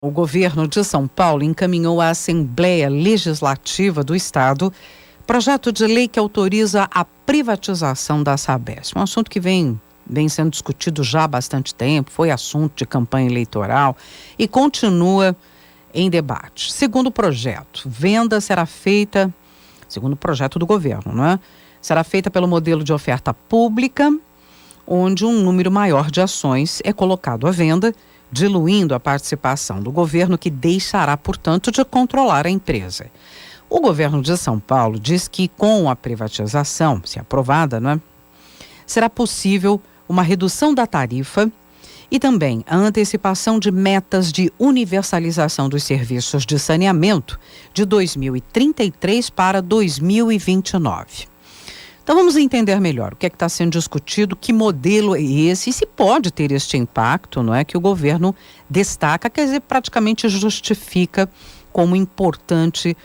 O governo de São Paulo encaminhou à Assembleia Legislativa do Estado projeto de lei que autoriza a privatização da Sabesp. Um assunto que vem sendo discutido já há bastante tempo, foi assunto de campanha eleitoral e continua em debate. Segundo o projeto, venda será feita, segundo o projeto do governo, não é? Será feita pelo modelo de oferta pública, onde um número maior de ações é colocado à venda, diluindo a participação do governo, que deixará, portanto, de controlar a empresa. O governo de São Paulo diz que com a privatização, se aprovada, não é? Será possível uma redução da tarifa e também a antecipação de metas de universalização dos serviços de saneamento de 2033 para 2029. Então vamos entender melhor o que é que está sendo discutido, que modelo é esse e se pode ter este impacto, não é, que o governo destaca, quer dizer, praticamente justifica como importante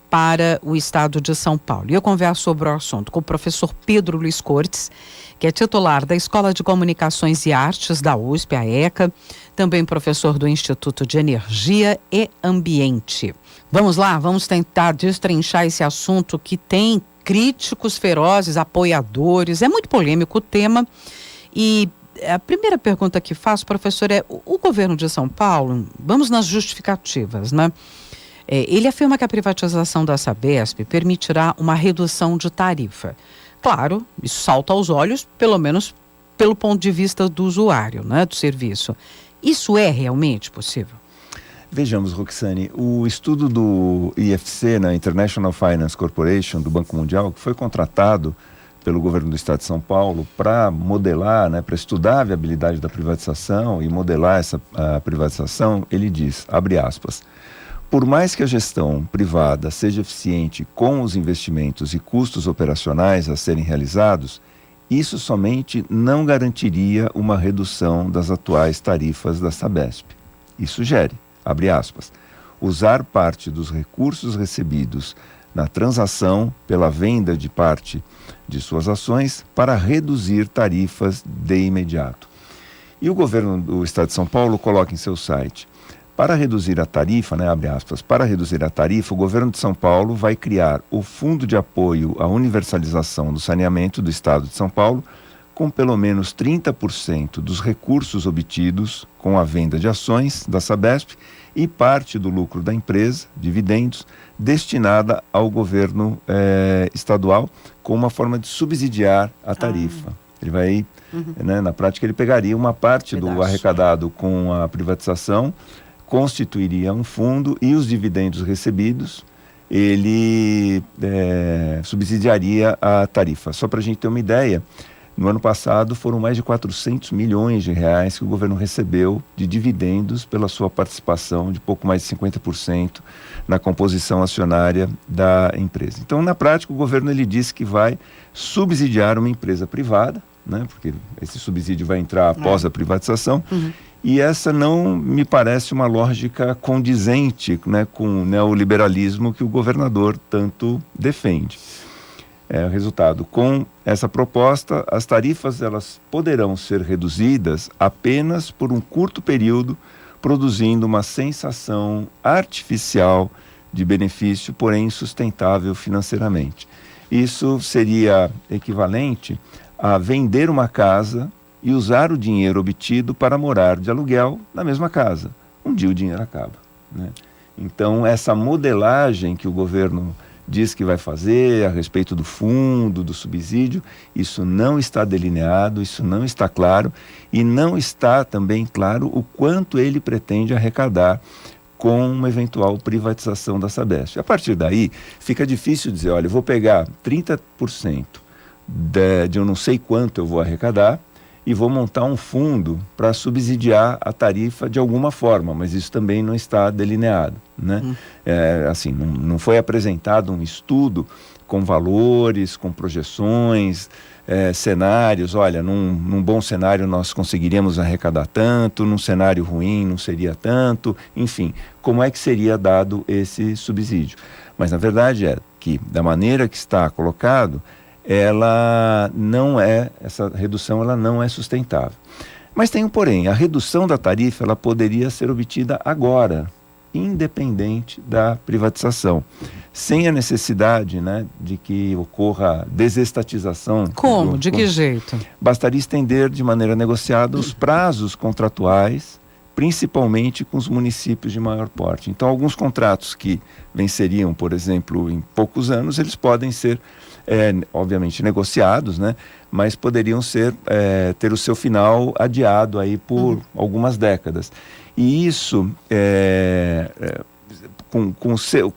para o estado de São Paulo. E eu converso sobre o assunto com o professor Pedro Luiz Cortes, que é titular da Escola de Comunicações e Artes da USP, a ECA, também professor do Instituto de Energia e Ambiente. Vamos lá, vamos tentar destrinchar esse assunto que tem críticos ferozes, apoiadores, é muito polêmico o tema. E a primeira pergunta que faço, professor, é o governo de São Paulo, vamos nas justificativas, né? Ele afirma que a privatização da Sabesp permitirá uma redução de tarifa. Claro, isso salta aos olhos, pelo menos pelo ponto de vista do usuário, né, do serviço. Isso é realmente possível? Vejamos, Roxane, o estudo do IFC, na International Finance Corporation, do Banco Mundial, que foi contratado pelo governo do estado de São Paulo para modelar, né, para estudar a viabilidade da privatização e modelar a privatização, ele diz, abre aspas, por mais que a gestão privada seja eficiente com os investimentos e custos operacionais a serem realizados, isso somente não garantiria uma redução das atuais tarifas da Sabesp. E sugere, abre aspas, usar parte dos recursos recebidos na transação pela venda de parte de suas ações para reduzir tarifas de imediato. E o governo do estado de São Paulo coloca em seu site, para reduzir a tarifa, né, abre aspas, para reduzir a tarifa, o governo de São Paulo vai criar o Fundo de Apoio à Universalização do Saneamento do Estado de São Paulo, com pelo menos 30% dos recursos obtidos com a venda de ações da Sabesp e parte do lucro da empresa, dividendos, destinada ao governo estadual, com uma forma de subsidiar a tarifa. Ele vai, né, na prática, ele pegaria uma parte do arrecadado com a privatização, constituiria um fundo e os dividendos recebidos, ele subsidiaria a tarifa. Só para a gente ter uma ideia, no ano passado foram mais de 400 milhões de reais que o governo recebeu de dividendos pela sua participação de pouco mais de 50% na composição acionária da empresa. Então, na prática, o governo ele disse que vai subsidiar uma empresa privada, né, porque esse subsídio vai entrar após a privatização, e essa não me parece uma lógica condizente, né, com o neoliberalismo que o governador tanto defende. O resultado, com essa proposta, as tarifas elas poderão ser reduzidas apenas por um curto período, produzindo uma sensação artificial de benefício, porém insustentável financeiramente. Isso seria equivalente a vender uma casa e usar o dinheiro obtido para morar de aluguel na mesma casa. Um dia o dinheiro acaba, né? Então, essa modelagem que o governo diz que vai fazer a respeito do fundo, do subsídio, isso não está delineado, isso não está claro e não está também claro o quanto ele pretende arrecadar com uma eventual privatização da Sabesp. A partir daí, fica difícil dizer, olha, eu vou pegar 30% de eu não sei quanto eu vou arrecadar e vou montar um fundo para subsidiar a tarifa de alguma forma, mas isso também não está delineado, né? Assim, não foi apresentado um estudo com valores, com projeções, cenários, olha, num bom cenário nós conseguiríamos arrecadar tanto, num cenário ruim não seria tanto, enfim, como é que seria dado esse subsídio? Mas na verdade é que, da maneira que está colocado, essa redução ela não é sustentável. Mas tem um porém, a redução da tarifa ela poderia ser obtida agora, independente da privatização, sem a necessidade, né, de que ocorra desestatização. Como? De que jeito? Bastaria estender de maneira negociada os prazos contratuais, principalmente com os municípios de maior porte. Então, alguns contratos que venceriam, por exemplo, em poucos anos, eles podem ser, obviamente, negociados, né? Mas poderiam ter o seu final adiado aí por algumas décadas. E isso,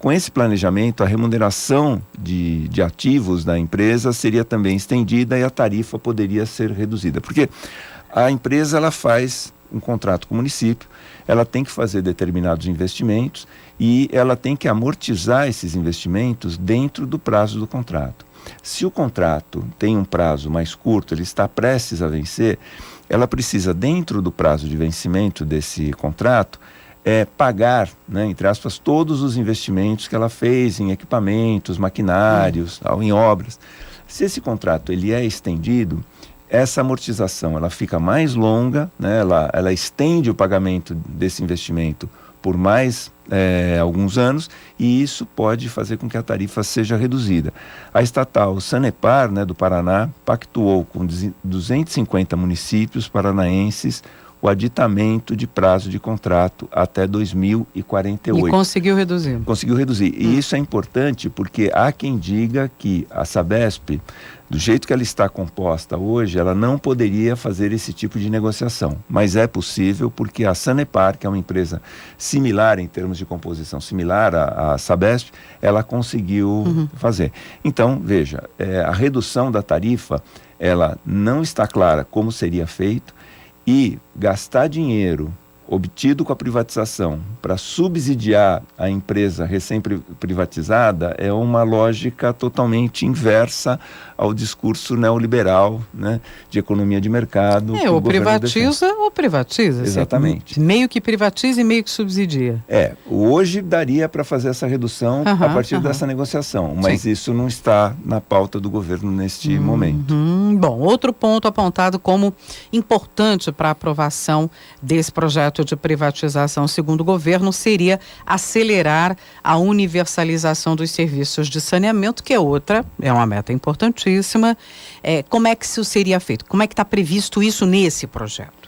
com esse planejamento, a remuneração de ativos da empresa seria também estendida e a tarifa poderia ser reduzida. Porque a empresa ela faz um contrato com o município, ela tem que fazer determinados investimentos e ela tem que amortizar esses investimentos dentro do prazo do contrato. Se o contrato tem um prazo mais curto, ele está prestes a vencer, ela precisa, dentro do prazo de vencimento desse contrato, pagar, né, entre aspas, todos os investimentos que ela fez em equipamentos, maquinários, em obras. Se esse contrato ele é estendido, essa amortização ela fica mais longa, né, ela estende o pagamento desse investimento por mais alguns anos, e isso pode fazer com que a tarifa seja reduzida. A estatal Sanepar, né, do Paraná, pactuou com 250 municípios paranaenses o aditamento de prazo de contrato até 2048. E conseguiu reduzir. Conseguiu reduzir. E isso é importante porque há quem diga que a Sabesp, do jeito que ela está composta hoje, ela não poderia fazer esse tipo de negociação. Mas é possível porque a Sanepar, que é uma empresa similar em termos de composição, similar à Sabesp, ela conseguiu fazer. Então, veja, a redução da tarifa, ela não está clara como seria feito, e gastar dinheiro obtido com a privatização para subsidiar a empresa recém-privatizada é uma lógica totalmente inversa ao discurso neoliberal, né, de economia de mercado. Ou privatiza ou privatiza. Exatamente. Meio que privatiza e meio que subsidia. Hoje daria para fazer essa redução a partir dessa negociação, mas isso não está na pauta do governo neste momento. Bom, outro ponto apontado como importante para a aprovação desse projeto de privatização, segundo o governo, seria acelerar a universalização dos serviços de saneamento, que é uma meta importantíssima. Como é que isso seria feito? Como é que está previsto isso nesse projeto?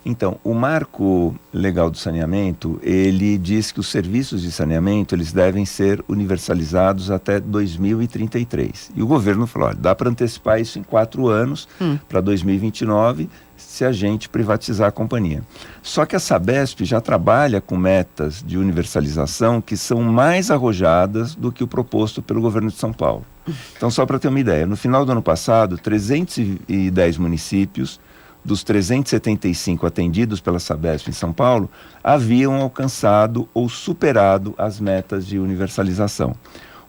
Então, o marco legal do saneamento, ele diz que os serviços de saneamento, eles devem ser universalizados até 2033. E o governo falou, olha, dá para antecipar isso em 4 anos, para 2029, se a gente privatizar a companhia. Só que a Sabesp já trabalha com metas de universalização que são mais arrojadas do que o proposto pelo governo de São Paulo. Então, só para ter uma ideia, no final do ano passado, 310 municípios dos 375 atendidos pela Sabesp em São Paulo, haviam alcançado ou superado as metas de universalização.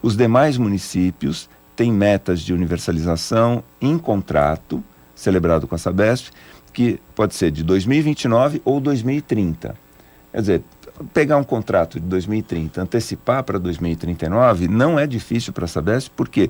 Os demais municípios têm metas de universalização em contrato, celebrado com a Sabesp, que pode ser de 2029 ou 2030. Quer dizer, pegar um contrato de 2030, antecipar para 2039, não é difícil para a Sabesp, porque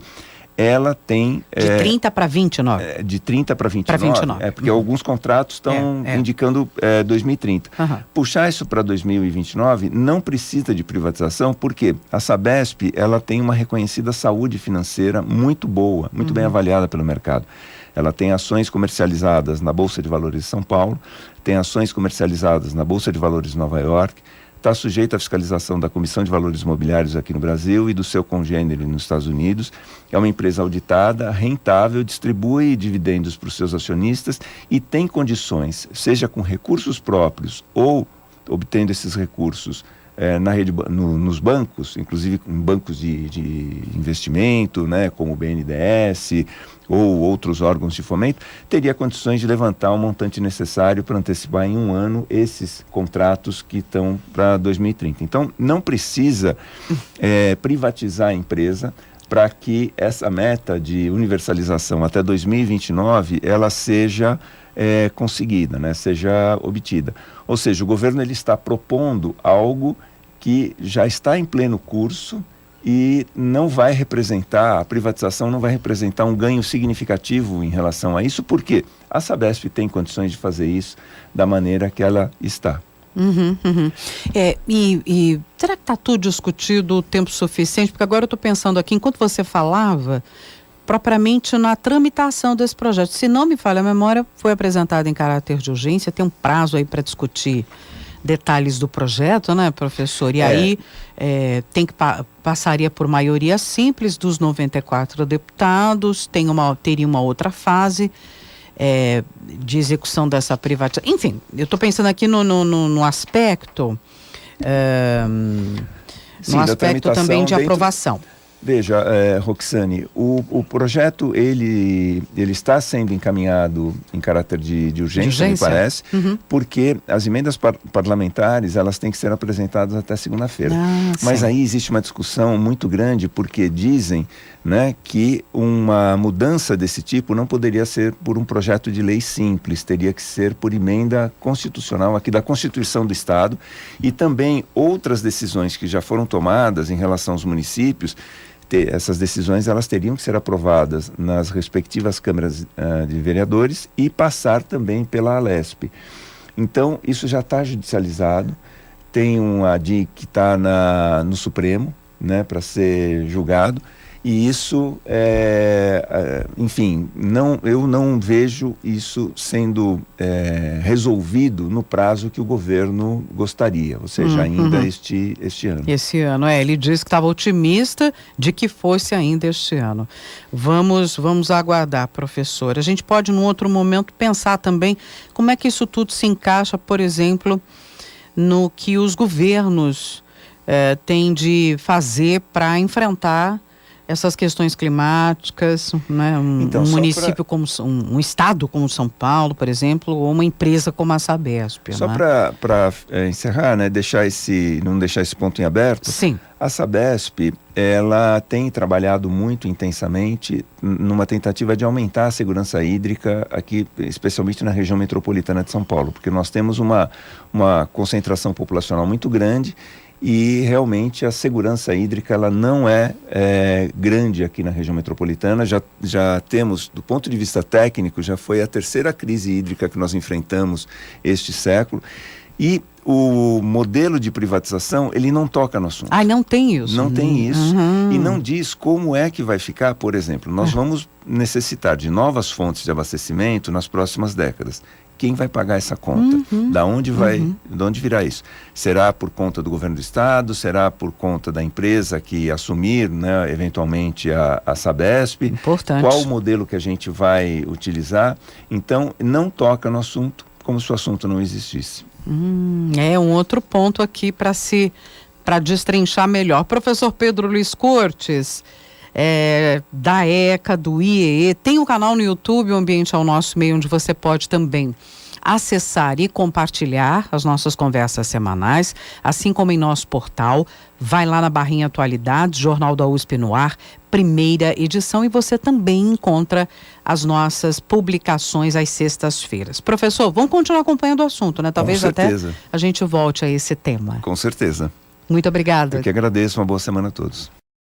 ela tem... De 30 para 29? De 30 para 29. Porque alguns contratos estão indicando 2030. Puxar isso para 2029 não precisa de privatização, porque a Sabesp ela tem uma reconhecida saúde financeira muito boa, muito bem avaliada pelo mercado. Ela tem ações comercializadas na Bolsa de Valores de São Paulo, tem ações comercializadas na Bolsa de Valores de Nova York, está sujeita à fiscalização da Comissão de Valores Imobiliários aqui no Brasil e do seu congênere nos Estados Unidos. É uma empresa auditada, rentável, distribui dividendos para os seus acionistas e tem condições, seja com recursos próprios ou obtendo esses recursos na rede, nos bancos, inclusive em bancos de investimento, né, como o BNDES ou outros órgãos de fomento, teria condições de levantar o montante necessário para antecipar em 1 ano esses contratos que estão para 2030. Então, não precisa privatizar a empresa para que essa meta de universalização até 2029, ela seja conseguida, né, seja obtida. Ou seja, o governo ele está propondo algo que já está em pleno curso e não vai representar, a privatização não vai representar um ganho significativo em relação a isso, porque a Sabesp tem condições de fazer isso da maneira que ela está. E será que está tudo discutido o tempo suficiente? Porque agora eu estou pensando aqui, enquanto você falava, propriamente na tramitação desse projeto. Se não me falha a memória, foi apresentado em caráter de urgência, tem um prazo aí para discutir detalhes do projeto, né, professor? E aí tem que passaria por maioria simples dos 94 deputados, teria uma outra fase de execução dessa privatização. Enfim, eu estou pensando aqui no aspecto Sim, no aspecto também de aprovação. Veja, Roxane, o projeto ele está sendo encaminhado em caráter de urgência, me parece, porque as emendas parlamentares elas têm que ser apresentadas até segunda-feira. Mas aí existe uma discussão muito grande, porque dizem, né, que uma mudança desse tipo não poderia ser por um projeto de lei simples, teria que ser por emenda constitucional aqui da Constituição do Estado, e também outras decisões que já foram tomadas em relação aos municípios. Essas decisões elas teriam que ser aprovadas nas respectivas câmaras de vereadores e passar também pela Alesp. Então, isso já está judicializado, tem um ADI que está no Supremo, né, para ser julgado, e isso, enfim, eu não vejo isso sendo resolvido no prazo que o governo gostaria, ou seja, ainda este ano. Esse ano, ele disse que estava otimista de que fosse ainda este ano. Vamos aguardar, professor. A gente pode, num outro momento, pensar também como é que isso tudo se encaixa, por exemplo, no que os governos têm de fazer para enfrentar essas questões climáticas, né? Um município como um estado como São Paulo, por exemplo, ou uma empresa como a Sabesp. Só para encerrar, né, não deixar esse ponto em aberto. Sim. A Sabesp, ela tem trabalhado muito intensamente numa tentativa de aumentar a segurança hídrica aqui, especialmente na região metropolitana de São Paulo, porque nós temos uma concentração populacional muito grande. E realmente a segurança hídrica ela não é grande aqui na região metropolitana. Já temos, do ponto de vista técnico, já foi a terceira crise hídrica que nós enfrentamos este século. E o modelo de privatização, ele não toca no assunto. Não tem isso? Não tem isso. E não diz como é que vai ficar, por exemplo, nós vamos necessitar de novas fontes de abastecimento nas próximas décadas. Quem vai pagar essa conta? De onde virá isso? Será por conta do governo do estado? Será por conta da empresa que assumir, né, eventualmente a Sabesp? Importante. Qual o modelo que a gente vai utilizar? Então, não toca no assunto como se o assunto não existisse. É um outro ponto aqui para destrinchar melhor. Professor Pedro Luiz Cortes, da ECA, do IEE, tem um canal no YouTube, o Ambiente ao Nosso Meio, onde você pode também acessar e compartilhar as nossas conversas semanais, assim como em nosso portal. Vai lá na barrinha Atualidades, Jornal da USP no Ar, primeira edição, e você também encontra as nossas publicações às sextas-feiras. Professor, vamos continuar acompanhando o assunto, né? Talvez até a gente volte a esse tema. Com certeza. Muito obrigada. Eu que agradeço, uma boa semana a todos.